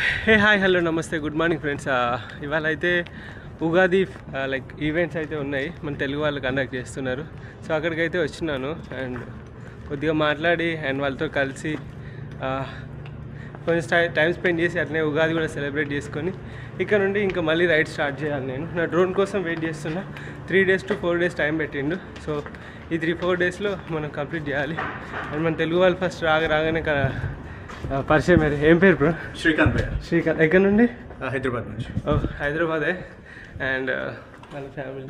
Hey hi hello నమస్తే good morning friends. ఇవాళ అయితే ఉగాది లైక్ ఈవెంట్స్ అయితే ఉన్నాయి, మన తెలుగు వాళ్ళు కండక్ట్ చేస్తున్నారు. సో అక్కడికైతే వచ్చినాను అండ్ కొద్దిగా మాట్లాడి అండ్ వాళ్ళతో కలిసి కొంచెం టైం స్పెండ్ చేసి అట్లనే ఉగాది కూడా సెలబ్రేట్ చేసుకొని ఇక్కడ నుండి ఇంకా మళ్ళీ రైడ్ స్టార్ట్ చేయాలి. నేను నా డ్రోన్ కోసం వెయిట్ చేస్తున్నా. 3 days to 4 days టైం పెట్టిండు. సో ఈ 3-4 daysలో మనం కంప్లీట్ చేయాలి. అండ్ మన తెలుగు వాళ్ళు ఫస్ట్ రాగానే పరిచయం మీరు. ఏం పేరు బ్రో? శ్రీకాంత్ భయ్య. శ్రీకాంత్. ఎక్కడి నుండి? హైదరాబాద్ నుంచి. హైదరాబాదే. అండ్ వాళ్ళ ఫ్యామిలీ.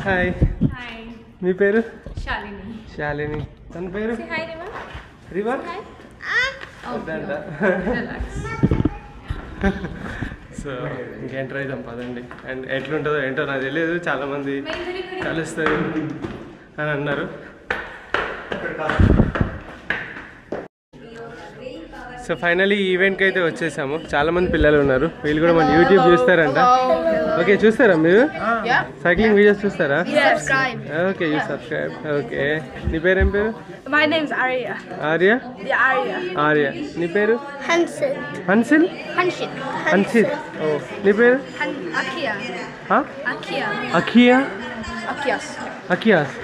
హాయ్. మీ పేరు? శాలిని. తన పేరు రివా. సో ఇంకేంటర్ అవుతాం పదండి. అండ్ ఎట్లుంటుందో ఏంటో నాకు తెలియదు, చాలామంది కలుస్తారు అని అన్నారు. సో ఫైనలీ ఈ ఈవెంట్కి అయితే వచ్చేసాము. చాలామంది పిల్లలు ఉన్నారు, వీళ్ళు కూడా మన యూట్యూబ్ చూస్తారంట. ఓకే, చూస్తారా మీరు? సైక్లింగ్ వీడియోస్ చూస్తారా? Okay, you subscribe. ఓకే, నీ పేరు ఏం పేరు? My name's Arya. Arya. Arya. నీ పేరు? హన్సిల్. హన్సిల్. ఓ, నీ పేరు? Akia. అఖియా. Akias. అఖియాస్.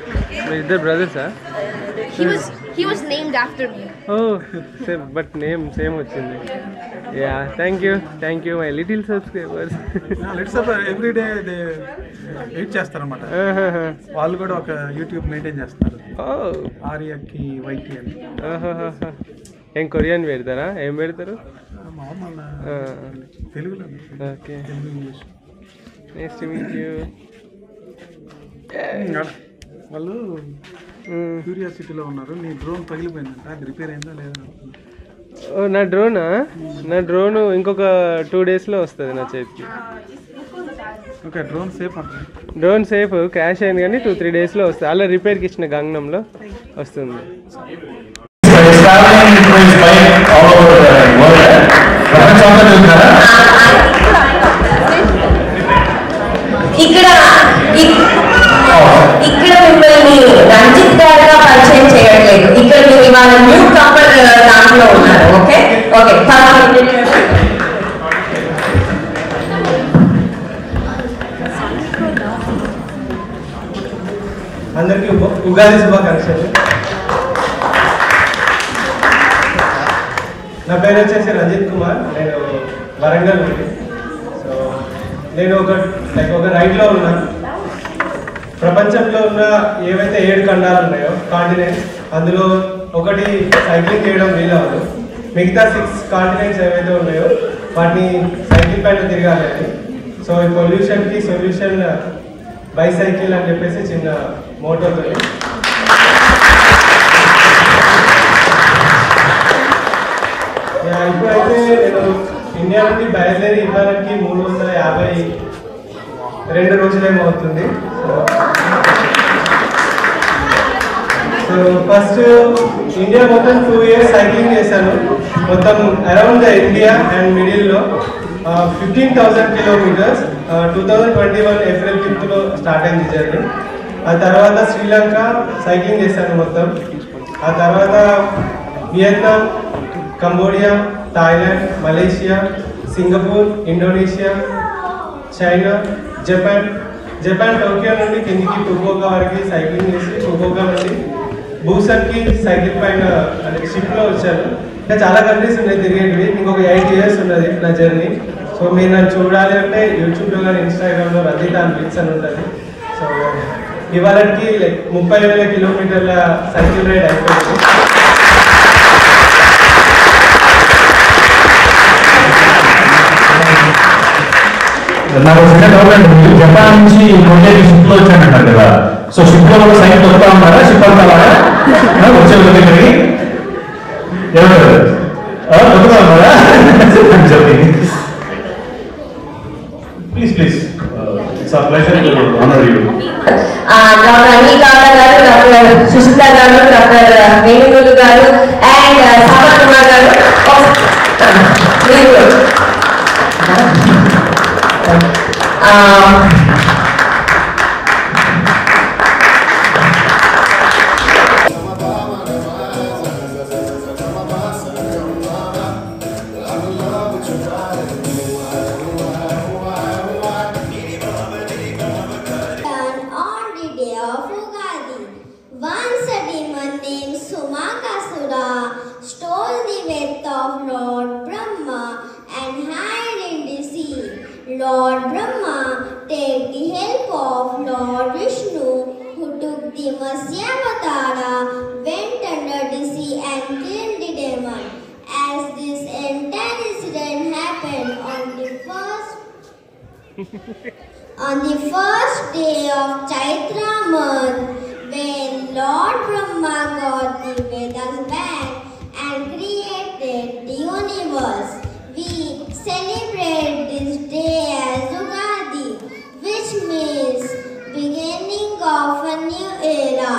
మీ ఇద్దరు బ్రదర్సా? He was named after me. Oh same, but name same వచ్చింది. Yeah, thank you my little subscribers. Every day wait చేస్తారన్నమాట. వాళ్ళు కూడా ఒక యూట్యూబ్ మెయింటైన్ చేస్తారు. ఆర్యకి వైటీ అని. ఏం కొరియన్ పెడతారా? ఏం పెడతారు? తెలుగులో. Okay, nice to meet you. వాళ్ళు క్యూరియాసిటీలో ఉన్నారు. నీ డ్రోన్ పగిలిపోయిందంట, అది రిపేర్ అయిందా లేదా? ఓ, నా డ్రోన్ ఇంకొక 2 daysలో వస్తుంది నా చేతికి. ఓకే, డ్రోన్ సేఫ్ అంట. డ్రోన్ సేఫ్, క్రాష్ అయింది కానీ 2-3 daysలో వస్తుంది. అలా రిపేర్కి ఇచ్చిన గంగనంలో వస్తుంది. ఇక్కడ మిమ్మల్ని రంజిత్ గారుగా పరిచయం చేయట్లేదు. ఇక్కడ మీరు ఇవాళ న్యూ కపుల్ దాంట్లో ఉన్నారు. Okay okay. అందరికీ ఉగాది శుభాకాంక్షలు. నా పేరు వచ్చేసి రంజిత్ కుమార్. నేను వరంగల్ నుండి. సో నేను ఒక రైడ్లో ఉన్నాను. ప్రపంచంలో ఉన్న ఏవైతే 7 ఖండాలు ఉన్నాయో, కాంటినెంట్స్, అందులో ఒకటి సైక్లింగ్ చేయడం వీలవదు. మిగతా 6 కాంటినెంట్స్ ఏవైతే ఉన్నాయో వాటిని సైకిల్ పైన తిరగాలి అని. సో ఈ పొల్యూషన్కి సొల్యూషన్ బైసైకిల్ అని చెప్పేసి చిన్న మోటోతో ఇప్పుడైతే నేను ఇండియా నుండి బయలుదేరి ఇవ్వడానికి 352 రోజులేమో అవుతుంది. సో ఫస్ట్ ఇండియా మొత్తం 2 years సైక్లింగ్ చేశాను. మొత్తం అరౌండ్ ద ఇండియా అండ్ మిడిల్లో 15,000 kilometers. 2021 April 5th స్టార్ట్ అయింది జర్నీ. ఆ తర్వాత శ్రీలంక సైక్లింగ్ చేశాను మొత్తం. ఆ తర్వాత Vietnam, Cambodia, Thailand, Malaysia, Singapore, Indonesia, China, Japan Tokyo నుండి కిందికి ఫుకుఓకా వరకు సైక్లింగ్ చేసి ఫుకుఓకా నుండి బూసన్కి సైకిల్ పైన అంటే షిప్లో వచ్చాను. ఇంకా చాలా కంట్రీస్ ఉన్నాయి తిరిగేటివి. ఇంకొక 8 years ఉన్నది నా జర్నీ. సో మీరు నన్ను చూడాలి అంటే యూట్యూబ్లో కానీ ఇన్స్టాగ్రామ్లో రంజిత్ అని పిక్స్ అని ఉంటుంది. సో ఇవాళకి లైక్ 30,000 kilometers సైకిల్ రైడ్ అయిపోయింది. నాకు చిన్న డౌట్ అండి, మీరు జపాన్ నుంచి కొన్నేటి షిప్ లో వచ్చానంటారు కదా. సో షిప్ లో కూడా సైకిల్ దొరుకుతా ఉన్నారా? షిప్ అంతా వచ్చే దగ్గరికి ఎవరు దొరుకుతా ఉన్నారా? Please it's a pleasure to honour you. Doctor Anika గారు, డాక్టర్ సుశీల గారు, డాక్టర్ వేణుగోలు గారు అండ్ సామర్ కుమార్ గారు. On the day of Ugadi, once a demon named Sumakasura stole the wealth of Lord Brahma and hid in the sea. Lord Brahma, take the help of Lord Vishnu, who took the Matsyavatara, went under the sea and killed the demon. As this entire incident happened on the first day of Chaitra month, when Lord Brahma got the Vedas back and created the universe. We celebrate this day as Ugadi, which means beginning of a new era.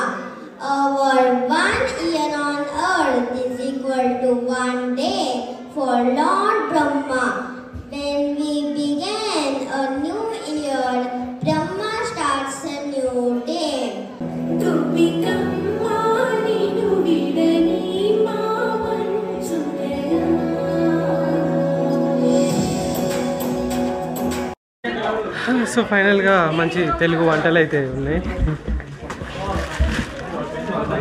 Our 1 year on earth is equal to 1 day for Lord Brahma. When we begin a new year, Brahma starts a new day. So ఫైనల్గా మంచి తెలుగు వంటలు అయితే ఉన్నాయి.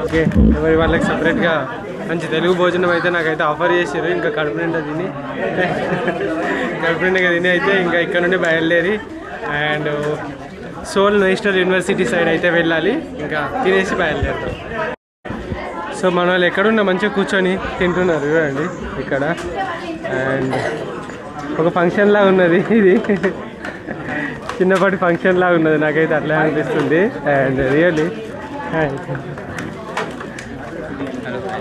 Okay, ఎవరి వాళ్ళకి సపరేట్గా మంచి తెలుగు భోజనం అయితే నాకైతే ఆఫర్ చేసారు. ఇంకా కడుపు నిండా తిని అయితే ఇంకా ఇక్కడ నుండి బయలుదేరి and Seoul national university side అయితే వెళ్ళాలి. ఇంకా తినేసి బయలుదేరుతాం. సో మన వాళ్ళు ఎక్కడున్నా మంచిగా కూర్చొని తింటున్నారు చూడండి ఇక్కడ. అండ్ ఒక ఫంక్షన్ లాగా ఉన్నది, ఇది చిన్నపాటి ఫంక్షన్ లాగా ఉన్నది, నాకైతే అట్లా అనిపిస్తుంది. అండ్ రియల్లీ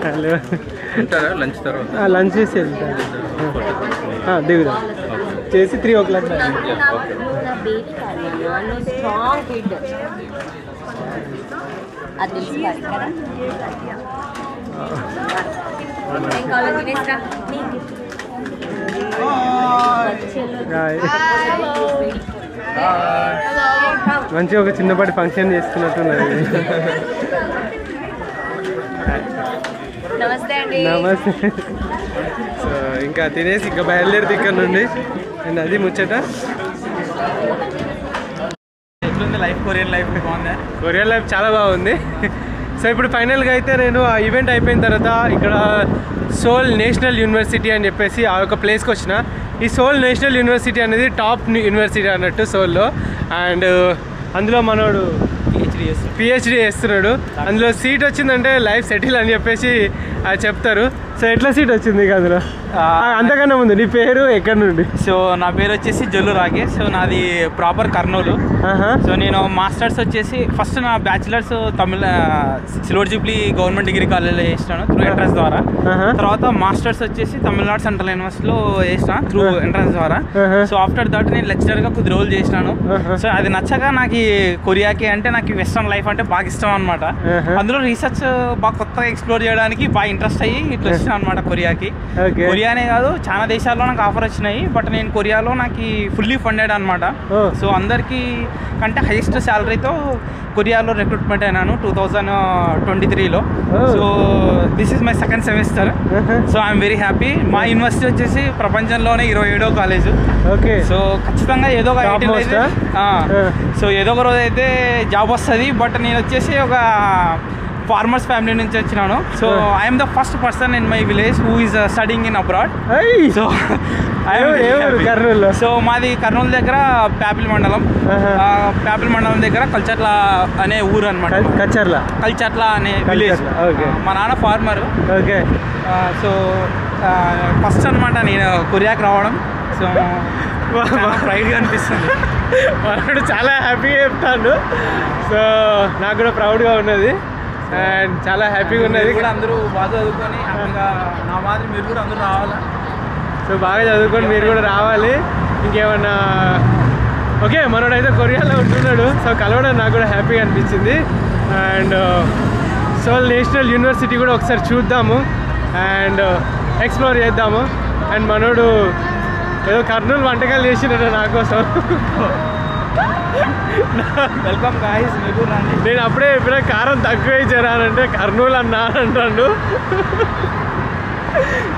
హలో, లంచ్ తర్వాత లంచ్ చేసి వెళ్తాను, దిగుదాం చేసి 3 o'clock. మంచిగా ఒక చిన్నపాటి ఫంక్షన్ చేసుకున్నట్టున్నది. నమస్తే అండి. నమస్తే. సో ఇంకా తినేసి ఇంకా బయలుదేరితే ఇక్కడ నుండి. అండ్ అది ముచ్చట. లైఫ్ కొరియన్ లైఫ్ బాగుందా? కొరియన్ లైఫ్ చాలా బాగుంది. సో ఇప్పుడు ఫైనల్గా అయితే నేను ఆ ఈవెంట్ అయిపోయిన తర్వాత ఇక్కడ సోల్ నేషనల్ యూనివర్సిటీ అని చెప్పేసి ఆ యొక్క ప్లేస్కి వచ్చిన. ఈ సోల్ నేషనల్ యూనివర్సిటీ అనేది టాప్ యూనివర్సిటీ అన్నట్టు సోల్లో. అండ్ అందులో మనోడు పిహెచ్డి చేస్తున్నాడు. అందులో సీట్ వచ్చిందంటే లైఫ్ సెటిల్ అని చెప్పేసి చెప్తారు. సో ఎట్లా సీట్ వచ్చింది అందులో? అంతకన్నా ముందు నీ పేరు, ఎక్కడి నుండి? సో నా పేరు వచ్చేసి జల్లు రాకేష్. సో నాది ప్రాపర్ కర్నూలు. సో నేను మాస్టర్స్ వచ్చేసి ఫస్ట్ నా bachelors silver Jubilee government degree కాలేజ్లో చేసినాను త్రూ ఎంట్రన్స్ ద్వారా. తర్వాత మాస్టర్స్ వచ్చేసి తమిళనాడు సెంట్రల్ యూనివర్సిటీలో చేసిన త్రూ ఎంట్రన్స్ ద్వారా. సో ఆఫ్టర్ దట్ నేను లెక్చరర్గా కొద్ది రోజులు చేసినాను. సో అది నచ్చక నాకు కొరియాకి అంటే నాకు వెస్ట్రన్ లైఫ్ అంటే బాగా ఇష్టం అనమాట. అందులో రీసెర్చ్ బాగా కొత్తగా ఎక్స్ప్లోర్ చేయడానికి బాగా ఇంట్రెస్ట్ అయ్యి ఇట్లా వచ్చిన అనమాట కొరియాకి. కొరియానే కాదు చాలా దేశాల్లో నాకు ఆఫర్ వచ్చినాయి, బట్ నేను కొరియాలో నాకు ఫుల్లీ ఫండెడ్ అనమాట. సో అందరికీ కంటే హైయెస్ట్ శాలరీతో కొరియాలో రిక్రూట్మెంట్ అయినాను 2023లో. So this is my second semester. So I'm very happy. మా యూనివర్సిటీ వచ్చేసి ప్రపంచంలోనే 27వ కాలేజ్. సో ఖచ్చితంగా ఏదో ఒక సో ఏదో ఒక రోజు అయితే జాబ్ వస్తుంది. బట్ నేను వచ్చేసి ఒక ఫార్మర్స్ ఫ్యామిలీ నుంచి వచ్చినాను. So I'm the first person in my village who is studying in abroad. So Kurnool. So మాది కర్నూలు దగ్గర ప్యాపిల్ మండలం. ప్యాపిల్ మండలం దగ్గర కల్చర్ల అనే ఊరు అనమాట. కల్చర్ల అనే విలేజ్. మా నాన్న ఫార్మర్. ఓకే. సో ఫస్ట్ అనమాట నేను కొరియాకి రావడం. సో ప్రైడ్గా అనిపిస్తుంది. వాడు చాలా హ్యాపీగా చెప్తాడు. సో నాకు కూడా ప్రౌడ్గా ఉన్నది అండ్ చాలా హ్యాపీగా ఉన్నది. కూడా అందరూ బాగా చదువుకొని హ్యాపీగా నా మాదిరి మీరు కూడా అందరూ రావాలా. సో బాగా చదువుకొని మీరు కూడా రావాలి. ఇంకేమన్నా ఓకే, మనోడైతే కొరియాలో ఉంటున్నాడు. సో కలవడం నాకు కూడా హ్యాపీగా అనిపించింది. అండ్ సోల్ నేషనల్ యూనివర్సిటీ కూడా ఒకసారి చూద్దాము అండ్ ఎక్స్ప్లోర్ చేద్దాము. అండ్ మనోడు ఏదో కర్నూలు వంటకాలు చేసినాడు నా కోసం. వెల్కమ్ గాయ్స్, మీరు రండి. నేను అప్పుడే చెప్పిన కారం తక్కువ ఇచ్చారా అంటే కర్నూలు అన్నా అంటాడు.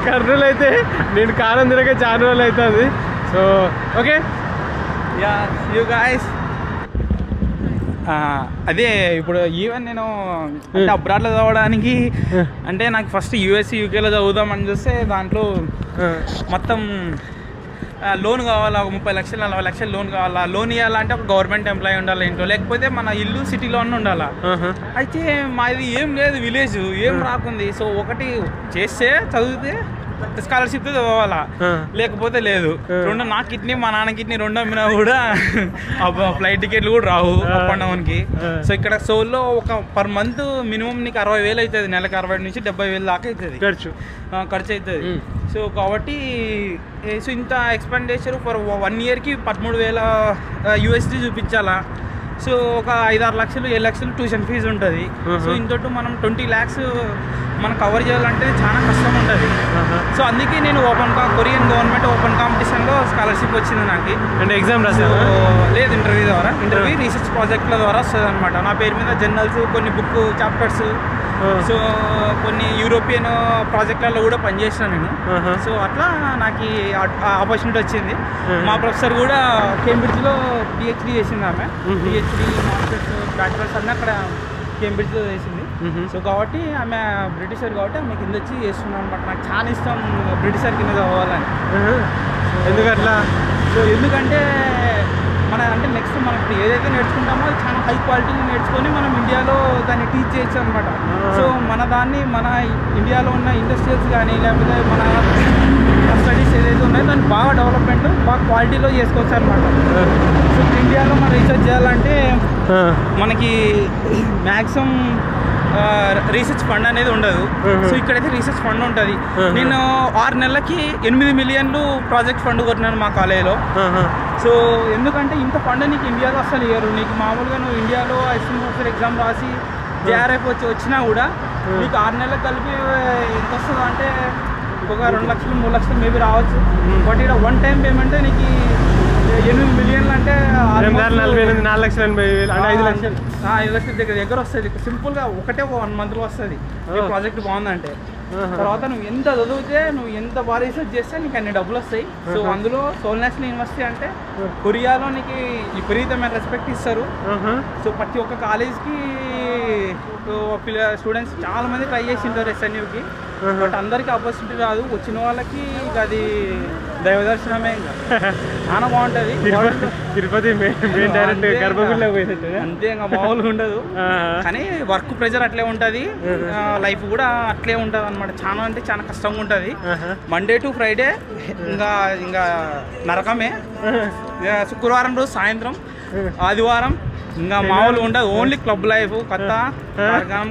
కర్నూలు అయితే నేను కారం తినక చాలా రోజులు అవుతుంది. So okay yeah you guys. అదే ఇప్పుడు ఈవెన్ నేను అంటే అబ్రాడ్లో చదవడానికి అంటే నాకు ఫస్ట్ యూఎస్ యూకేలో చదువుదామని చూస్తే దాంట్లో మొత్తం లోన్ కావాలా, 30 లక్షలు 40 లక్షలు లోన్ కావాలా. లోన్ ఇవ్వాలంటే ఒక గవర్నమెంట్ ఎంప్లాయీ ఉండాలి ఇంట్లో, లేకపోతే మన ఇల్లు సిటీలోనే ఉండాలా. అయితే మాది ఏం లేదు, విలేజ్ ఏం రాకుంది. సో ఒకటి చేస్తే చదివితే స్కాలర్షిప్ చదవాలా, లేకపోతే లేదు. రెండు నా కిడ్నీ మా నాన్న కిడ్నీ రెండు అమ్మినా కూడా ఫ్లైట్ టికెట్లు కూడా రావు అప్ అండ్ డౌన్కి. సో ఇక్కడ సోల్లో ఒక పర్ మంత్ మినిమం నీకు 60,000 అవుతుంది, నెలకు 60,000 నుంచి 70,000 దాకా అవుతుంది ఖర్చు అవుతుంది. సో కాబట్టి సో ఇంత ఎక్స్పెండిచర్ ఫర్ 1 ఇయర్కి 13,000 USD చూపించాలా. సో ఒక 5-6 లక్షలు 7 లక్షలు ట్యూషన్ ఫీజు ఉంటుంది. సో ఇంతటి మనం 20 lakhs మనం కవర్ చేయాలంటే చాలా కష్టం ఉంటుంది. సో అందుకే నేను కొరియన్ గవర్నమెంట్ ఓపెన్ కాంపిటీషన్లో స్కాలర్షిప్ వచ్చింది నాకు. అంటే ఎగ్జామ్ రాసాను లేదు, ఇంటర్వ్యూ రీసెర్చ్ ప్రాజెక్టుల ద్వారా వస్తుంది అనమాట. నా పేరు మీద జర్నల్స్, కొన్ని బుక్ చాప్టర్స్, సో కొన్ని యూరోపియన్ ప్రాజెక్టులలో కూడా పనిచేసాను నేను. సో అట్లా నాకు ఆపర్చునిటీ వచ్చింది. మా ప్రొఫెసర్ కూడా కేంబ్రిడ్జ్లో PhD చేసింది ఆమె. PhD మాస్టర్స్ బ్యాచిలర్స్ అన్నీ అక్కడ కేంబ్రిడ్జ్లో చేసింది. సో కాబట్టి ఆమె బ్రిటిషర్ కాబట్టి ఆమె కింద వచ్చి చేస్తున్నాను అనమాట. నాకు చాలా ఇష్టం బ్రిటిషర్ కింద చదవాలని. ఎందుకట్లా? సో ఎందుకంటే మన అంటే నెక్స్ట్ మనం ఇప్పుడు ఏదైతే నేర్చుకుంటామో అది చాలా హై క్వాలిటీని నేర్చుకొని మనం ఇండియాలో దాన్ని టీచ్ చేయొచ్చు అనమాట. సో మన దాన్ని మన ఇండియాలో ఉన్న ఇండస్ట్రియల్స్ కానీ లేకపోతే మన స్టడీస్ ఏదైతే ఉన్నాయో దాన్ని బాగా డెవలప్మెంట్ బాగా క్వాలిటీలో చేసుకోవచ్చు అనమాట. సో ఇండియాలో మనం రీసెర్చ్ చేయాలంటే మనకి మ్యాక్సిమం రీసెర్చ్ ఫండ్ అనేది ఉండదు. సో ఇక్కడైతే రీసెర్చ్ ఫండ్ ఉంటుంది. నేను 6 నెలలకి 8 మిలియన్ ప్రాజెక్ట్ ఫండ్ కొట్టినాను మా కాలేజీలో. సో ఎందుకంటే ఇంత ఫండ్ నీకు ఇండియాలో అసలు ఇయ్యరు. నీకు మామూలుగా నువ్వు ఇండియాలో ఐసీఎం ఎగ్జామ్ రాసి JRF వచ్చినా కూడా నీకు 6 నెలలకు కలిపి ఎంత వస్తుంది అంటే ఒక 2 లక్షలు 3 లక్షలు మేబీ రావచ్చు. బట్ ఇక్కడ వన్ టైం పేమెంట్ నీకు 8 మిలియన్లు అంటే 4 లక్షలు 80,000 అంటే 5 లక్షలు 5 లక్షల దగ్గర వస్తుంది. సింపుల్గా ఒకటే 1 మంత్లో వస్తుంది ప్రాజెక్ట్ బాగుందంటే. తర్వాత నువ్వు ఎంత చదివితే నువ్వు ఎంత బాగా రీసెర్చ్ చేస్తే నీకు అన్ని డబ్బులు వస్తాయి. సో అందులో సోల్ నేషనల్ యూనివర్సిటీ అంటే కొరియాలో నీకు విపరీతమైన రెస్పెక్ట్ ఇస్తారు. సో ప్రతి ఒక్క కాలేజ్కి స్టూడెంట్స్ చాలా మంది ట్రై చేసింటారు SNUకి. బట్ అందరికీ ఆపర్చునిటీ రాదు. వచ్చిన వాళ్ళకి అది దైవదర్శనమే. చాలా బాగుంటుంది. తిరుపతి డైరెక్ట్ గర్భగుడిలో పోయినట్టు అంతే, ఇంకా మామూలుగా ఉండదు. కానీ వర్క్ ప్రెషర్ అట్లే ఉంటుంది, లైఫ్ కూడా అట్లే ఉంటుంది అనమాట. చాలా అంటే చాలా కష్టంగా ఉంటుంది. మండే టు ఫ్రైడే ఇంకా నరకమే. శుక్రవారం రోజు సాయంత్రం, ఆదివారం ఇంకా మామూలుగా ఉంటుంది. ఓన్లీ క్లబ్ లైఫ్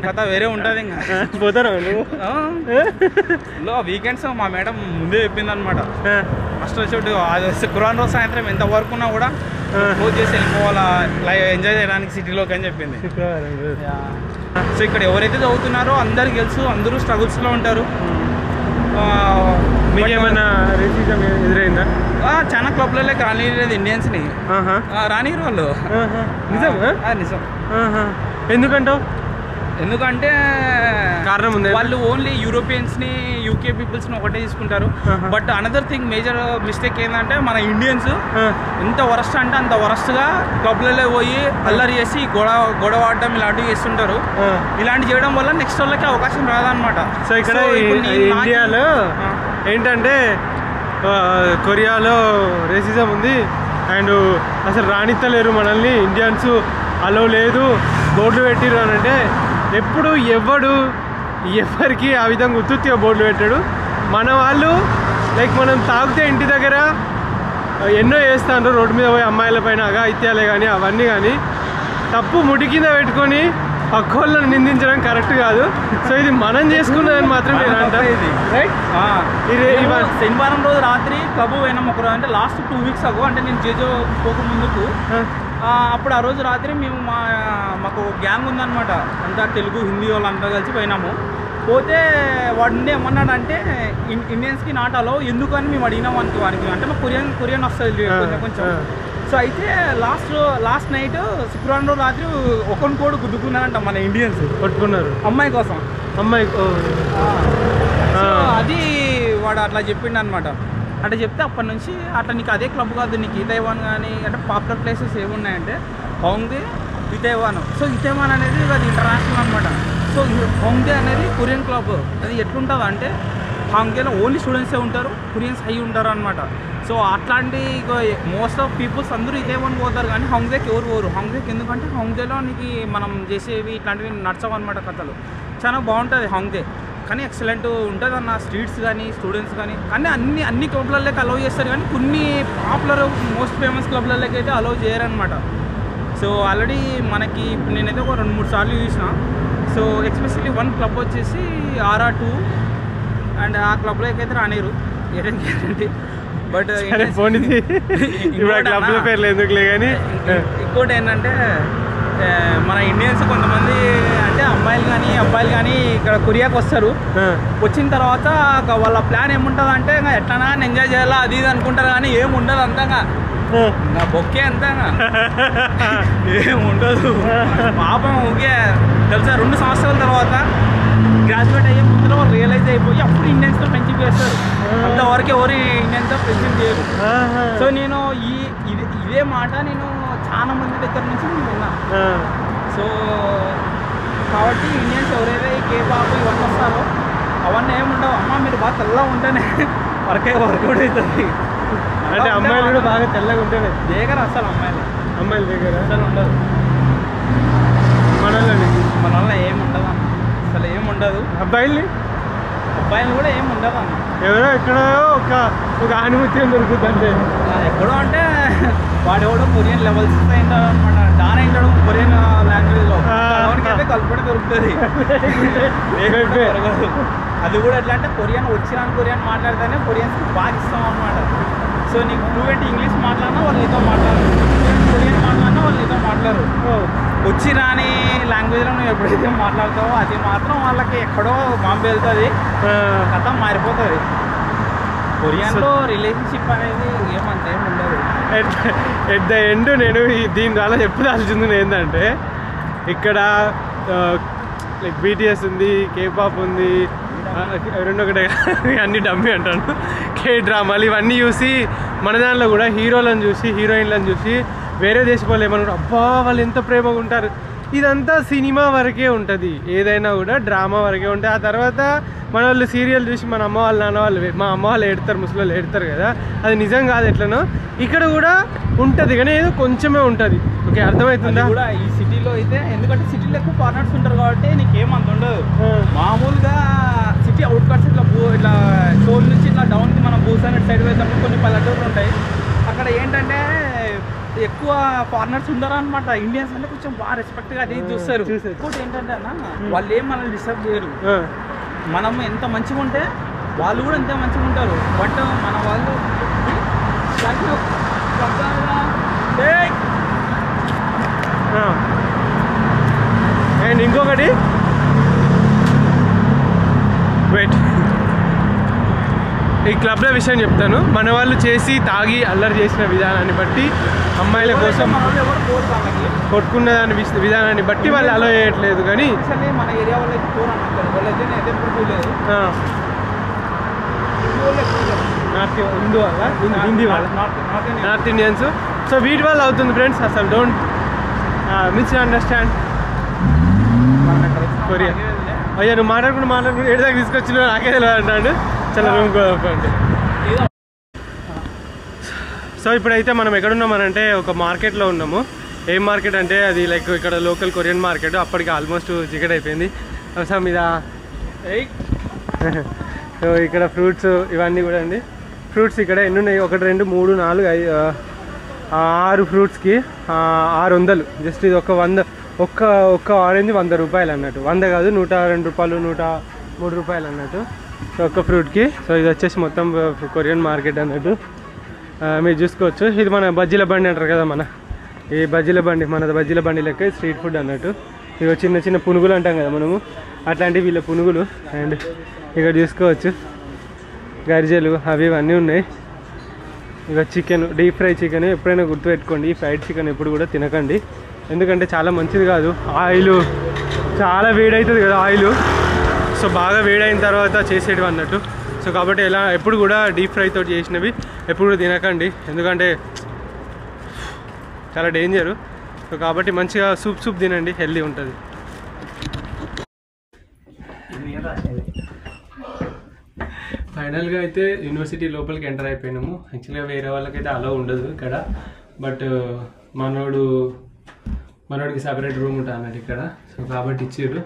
కథ వేరే ఉంటుంది. ఇంకా పోతారా వీకెండ్స్ మా మేడం ముందే చెప్పింది అనమాట. ఫస్ట్ వచ్చి శుక్రవారం రోజు సాయంత్రం ఎంత వర్క్ ఉన్నా కూడా క్లోజ్ చేసి వెళ్ళిపోవాలా, ఎంజాయ్ చేయడానికి సిటీలోకి అని చెప్పింది. సో ఇక్కడ ఎవరైతే చదువుతున్నారో అందరికి తెలుసు, అందరూ స్ట్రగుల్స్లో ఉంటారు. మీకేమైనా రేసిజం ఎదురైందా? చాలా క్లబ్లలోకి రానిలేదు ఇండియన్స్ని, రానిరు వాళ్ళు. నిజం. ఎందుకంటావు? ఎందుకంటే కారణం ఉంది. వాళ్ళు ఓన్లీ యూరోపియన్స్ని UK పీపుల్స్ని ఒకటే తీసుకుంటారు. But another thing major mistake ఏంటంటే మన ఇండియన్స్ ఎంత వరస్ట్ అంటే అంత వరస్ట్గా క్లబ్లలో పోయి అల్లరి చేసి గొడవ ఆడడం ఇలాంటివి చేస్తుంటారు. ఇలాంటివి చేయడం వల్ల నెక్స్ట్ వాళ్ళకి అవకాశం రాదనమాట. సో ఇక్కడ ఇండియాలో ఏంటంటే కొరియాలో రేసిజం ఉంది అండ్ అసలు రాణిత్తలేరు మనల్ని, ఇండియన్స్ అలో లేదు, బోర్డులు పెట్టిరు అని అంటే ఎప్పుడు ఎవరికి ఆ విధంగా ఉత్తుత్తిగా బోర్డులు పెట్టాడు. మన వాళ్ళు లైక్ మనం తాగితే ఇంటి దగ్గర ఎన్నో వేస్తాను రోడ్డు మీద పోయి అమ్మాయిల పైన అఘాయిత్యాలే కానీ అవన్నీ కానీ తప్పు ముడి కింద పెట్టుకొని పక్క వాళ్ళని నిందించడం కరెక్ట్ కాదు. సో ఇది మనం చేసుకున్నదని మాత్రం నేను అంటాను. శనివారం రోజు రాత్రి క్లబ్ పోయినాం ఒకరోజు, అంటే లాస్ట్ 2 weeks అగో, అంటే నేను జేజో పోక ముందుకు. అప్పుడు ఆ రోజు రాత్రి మేము మాకు గ్యాంగ్ ఉందన్నమాట, అంతా తెలుగు హిందీ వాళ్ళంతా కలిసి పోయినాము. పోతే వాడిని ఏమన్నాడంటే ఇండియన్స్కి నాట్ అలో, ఎందుకని మేము అడిగినాం వానికి అంటే మాకు కొరియన్ వస్తుంది కొంచెం. సో అయితే లాస్ట్ నైట్ శుక్రవారం రోజు రాత్రి ఒకరిని కూడా గుద్దుకున్నారంట మన ఇండియన్స్, పట్టుకున్నారు అమ్మాయి కోసం. అమ్మాయి అది వాడు అట్లా చెప్పిండు అనమాట. అంటే చెప్తే అప్పటి నుంచి అట్లా నీకు అదే క్లబ్ కాదు, నీకు ఇతైవాన్ కానీ అంటే పాపులర్ ప్లేసెస్ ఏమున్నాయంటే హోంగ్డే, ఇతైవాన్. సో ఇతైవాన్ అనేది అది ఇంటర్నేషనల్ అనమాట. సో హోంగ్డే అనేది కొరియన్ క్లబ్. అది ఎట్లుంటుంది అంటే హోంగ్డేలో ఓన్లీ స్టూడెంట్సే ఉంటారు, కొరియన్స్ హై ఉంటారు అనమాట. సో అట్లాంటి మోస్ట్ ఆఫ్ పీపుల్స్ అందరూ ఇతైవాన్ పోతారు కానీ హోంగ్డేకి ఎవరు పోరు. హోంగ్డేకి ఎందుకంటే హోంగ్డేలో నీకు మనం చేసేవి ఇట్లాంటివి నచ్చవు అనమాట కథలు. చాలా బాగుంటుంది హోంగ్డే, కానీ ఎక్సలెంట్ ఉంటుంది అన్న. స్ట్రీట్స్ కానీ స్టూడెంట్స్ కానీ అన్ని క్లబ్లలోకి అలౌ చేస్తారు కానీ కొన్ని పాపులర్ మోస్ట్ ఫేమస్ క్లబ్లలోకి అయితే అలౌ చేయరనమాట. సో ఆల్రెడీ మనకి నేనైతే ఒక 2-3 సార్లు చూసిన. సో ఎస్పెషల్లీ వన్ క్లబ్ వచ్చేసి RR2 అండ్ ఆ క్లబ్లోకి అయితే రానిరు గ్యారంటీ. బట్ ఇంకోటి ఏంటంటే మన ఇండియన్స్ కొంతమంది అంటే అమ్మాయిలు కానీ అబ్బాయిలు కానీ ఇక్కడ కొరియాకి వస్తారు. వచ్చిన తర్వాత వాళ్ళ ప్లాన్ ఏముంటుంది అంటే ఎట్లనా ఎంజాయ్ చేయాలా అది ఇది అనుకుంటారు కానీ ఏముండదు అంతగా. నా బొక్కే అంతగా ఏముండదు పాపం. ఓకే తెలుసా 2 సంవత్సరాల తర్వాత గ్రాడ్యుయేట్ అయ్యే ముందులో వాళ్ళు రియలైజ్ అయిపోయి అప్పుడు ఇండియన్స్తో ఫ్రెండ్షిప్ చేస్తారు. అంతవరకు ఎవరు ఇండియన్స్తో ఫ్రెండ్షిప్ చేయరు. సో నేను ఇదే మాట నేను చాలా మంది దగ్గర నుంచి నేను విన్నా. సో కాబట్టి ఇండియన్స్ ఎవరైతే ఈ K-pop ఇవన్నీ వస్తారో అవన్నీ ఏముండవు. అమ్మ మీరు బాగా తెల్లగా ఉంటేనే వర్కౌట్ అవుతుంది. అంటే అమ్మాయిలు కూడా బాగా తెల్లగా ఉంటేనే దగ్గర అసలు అమ్మాయిలు దగ్గర అసలు ఉండదు. మన వల్ల ఏముండదు అన్న, అసలు ఏముండదు. అబ్బాయిలు కూడా ఏముండదు అన్న. ఎవరో ఎక్కడో ఒక అనుమతి దొరుకుతుంది అంటే ఎక్కడో అంటే వాడెవడో కొరియన్ లెవెల్స్ అనమాట. డాన్ అయింటాడు కొరియన్ లాంగ్వేజ్లో అయితే కలుపుడే దొరుకుతుంది. అది కూడా ఎట్లా అంటే కొరియన్ కొరియన్ మాట్లాడితేనే కొరియన్స్కి బాగా ఇస్తాం అనమాట. సో నీకు ఫ్లూయెంట్ ఇంగ్లీష్ మాట్లాడినా వాళ్ళు నీతో మాట్లాడరు, కొరియన్ మాట్లాడినా వాళ్ళు నీతో మాట్లాడరు. వచ్చి రాని లాంగ్వేజ్లో నువ్వు ఎప్పుడైతే మాట్లాడతావో అది మాత్రం వాళ్ళకి ఎక్కడో బాంబే వెళ్తుంది, కథ మారిపోతుంది. కొరియాన్లో రిలేషన్షిప్ అనేది ఏమంటే ఉండదు. ఎట్ ద ఎండ్ నేను దీని ద్వారా చెప్పాల్సింది ఏంటంటే ఇక్కడ లైక్ BTS ఉంది, K-pop ఉంది, రెండు ఒకటే అన్ని డమ్మి అంటాను. K-డ్రామాలు ఇవన్నీ చూసి మన దానిలో కూడా హీరోలను చూసి హీరోయిన్లను చూసి వేరే దేశం వాళ్ళు ఏమన్నారు, అబ్బా వాళ్ళు ఎంత ప్రేమగా ఉంటారు. ఇదంతా సినిమా వరకే ఉంటుంది, ఏదైనా కూడా డ్రామా వరకే ఉంటుంది. ఆ తర్వాత మన వాళ్ళు సీరియల్ చూసి మన అమ్మ వాళ్ళు నాన్న వాళ్ళు మా అమ్మ వాళ్ళు ఏడతారు, ముసలి ఏడతారు కదా, అది నిజం కాదు. ఎట్లనో ఇక్కడ కూడా ఉంటుంది కానీ ఏదో కొంచెమే ఉంటుంది. ఓకే అర్థమవుతుందా? కూడా ఈ సిటీలో అయితే ఎందుకంటే సిటీలో ఎక్కువ ఫారినర్స్ ఉంటారు కాబట్టి నీకేమంత ఉండదు. మామూలుగా సిటీ అవుట్కట్స్ ఇట్లా షోల్ నుంచి ఇట్లా డౌన్కి మనం భూసాన్ సైడ్ వేసినప్పుడు కొన్ని పల్లెటూర్లు ఉంటాయి. అక్కడ ఏంటంటే ఎక్కువ ఫారినర్స్ ఉండరు అనమాట. ఇండియన్స్ అంటే కొంచెం బాగా రెస్పెక్ట్గా అది చూస్తారు. ఇంకోటి ఏంటంటే అన్న వాళ్ళు ఏం మనల్ని డిస్టర్బ్ చేయరు. మనం ఎంత మంచిగా ఉంటే వాళ్ళు కూడా అంతే మంచిగా ఉంటారు. బట్ మన వాళ్ళు అండ్ ఇంకొకటి వెయిట్, ఈ క్లబ్ల విషయం చెప్తాను. మన వాళ్ళు చేసి తాగి అల్లరి చేసిన విధానాన్ని బట్టి అమ్మాయిల కోసం కొట్టుకున్న దాని విధానాన్ని బట్టి వాళ్ళు అలో చేయట్లేదు. కానీ మన ఏరియా నార్త్ ఇండియన్స్. సో వీటి వల్ల అవుతుంది ఫ్రెండ్స్. అసలు డోంట్ మిస్అండర్స్టాండ్ కొరియా. అయ్యా నువ్వు మాట్లాడుకుంటూ ఏడు దాకా తీసుకొచ్చిన నాకే తెలియదు అంటాడు. చాలా రూమ్ అంటే. సో ఇప్పుడైతే మనం ఎక్కడున్నామనంటే ఒక మార్కెట్లో ఉన్నాము. ఏం మార్కెట్ అంటే అది లైక్ ఇక్కడ లోకల్ కొరియన్ మార్కెట్. అప్పటికి ఆల్మోస్ట్ చికెట్ అయిపోయింది వ్యవసాయం మీద. సో ఇక్కడ ఫ్రూట్స్ ఇవన్నీ కూడా అండి. ఫ్రూట్స్ ఇక్కడ ఎన్ని ఉన్నాయి? 1 2 3 4 5 6 ఫ్రూట్స్కి 600. జస్ట్ ఇది ఒక్క ఆరెంజ్ 100 రూపాయలు అన్నట్టు. 100 కాదు 102 రూపాయలు 103 రూపాయలు అన్నట్టు. సో ఒక్క ఫ్రూట్కి. సో ఇది వచ్చేసి మొత్తం కొరియన్ మార్కెట్ అన్నట్టు మీరు చూసుకోవచ్చు. ఇది మన బజ్జీల బండి అంటారు కదా, ఈ బజ్జీల బండి మనది బజ్జీల బండి లెక్క స్ట్రీట్ ఫుడ్ అన్నట్టు. ఇక చిన్న చిన్న పునుగులు అంటాం కదా మనము, అట్లాంటివి వీళ్ళ పునుగులు. అండ్ ఇక్కడ చూసుకోవచ్చు గరిజలు అవి ఇవన్నీ ఉన్నాయి. ఇక చికెన్, డీప్ ఫ్రై చికెన్. ఎప్పుడైనా గుర్తుపెట్టుకోండి, ఈ ఫ్రైడ్ చికెన్ ఎప్పుడు కూడా తినకండి, ఎందుకంటే చాలా మంచిది కాదు. ఆయిల్ చాలా వేడవుతుంది కదా ఆయిల్. సో బాగా వేడైన తర్వాత చేసేటివి అన్నట్టు. సో సో కాబట్టి ఎప్పుడు కూడా డీప్ ఫ్రైతో చేసినవి ఎప్పుడు కూడా తినకండి, ఎందుకంటే చాలా డేంజరు. సో కాబట్టి మంచిగా సూప్ తినండి, హెల్దీ ఉంటుంది. ఫైనల్గా అయితే యూనివర్సిటీ లోపలికి ఎంటర్ అయిపోయినాము. యాక్చువల్గా వేరే వాళ్ళకైతే అలో ఉండదు ఇక్కడ, బట్ మనోడికి సపరేట్ రూమ్ ఉంటుంది అన్నట్టు ఇక్కడ. సో కాబట్టి ఇచ్చారు.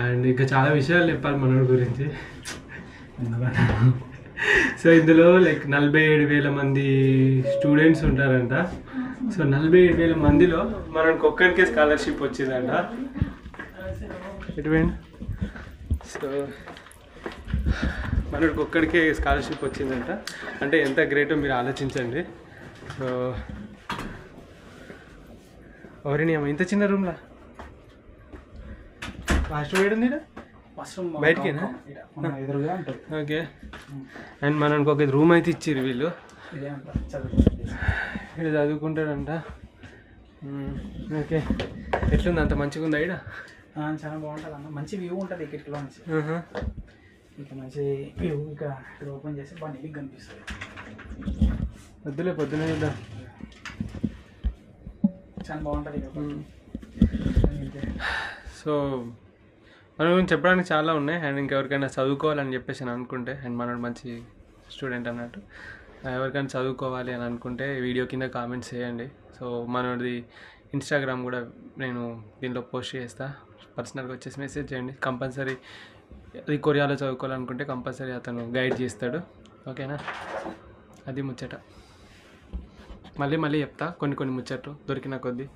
అండ్ ఇంకా చాలా విషయాలు చెప్పాలి మనోడి గురించి. సో ఇందులో లైక్ 47,000 మంది స్టూడెంట్స్ ఉంటారంట. సో 47,000 మందిలో మనకు ఒక్కరికే స్కాలర్షిప్ వచ్చిందంట. ఎటువంటి సో మనకు ఒక్కడికే స్కాలర్షిప్ వచ్చిందంట. అంటే ఎంత గ్రేటో మీరు ఆలోచించండి. సో ఎవరిని ఇంత చిన్న రూమ్లా లాస్ట్ వేడుంది బయటికేనా? ఓకే. అండ్ మనకు ఒక రూమ్ అయితే ఇచ్చారు వీళ్ళు, ఇక్కడ చదువుకుంటాడంట. ఓకే, ఎట్లుంది? అంత మంచిగా ఉందా ఇక్కడ? చాలా బాగుంటుంది అన్న, మంచి వ్యూ ఉంటుంది ఇక్కడిలో నుంచి. ఇంకా మంచి వ్యూ. ఇంకా ఇక్కడ ఓపెన్ చేసి బాగా నీట్గా కనిపిస్తుంది. వద్దులే, పొద్దున చూద్దాం. చాలా బాగుంటుంది. సో మన గురించి చెప్పడానికి చాలా ఉన్నాయి. అండ్ ఇంకెవరికైనా చదువుకోవాలని చెప్పేసి అని అనుకుంటే, అండ్ మనోడు మంచి స్టూడెంట్ అన్నట్టు, ఎవరికైనా చదువుకోవాలి అని అనుకుంటే వీడియో కింద కామెంట్స్ చేయండి. సో మనోడిది ఇన్స్టాగ్రామ్ కూడా నేను దీంట్లో పోస్ట్ చేస్తా, పర్సనల్గా వచ్చేసి మెసేజ్ చేయండి. కంపల్సరీ అది కొరియాలో చదువుకోవాలనుకుంటే కంపల్సరీ అతను గైడ్ చేస్తాడు. ఓకేనా? అది ముచ్చట. మళ్ళీ చెప్తా కొన్ని ముచ్చట్లు దొరికిన కొద్దీ.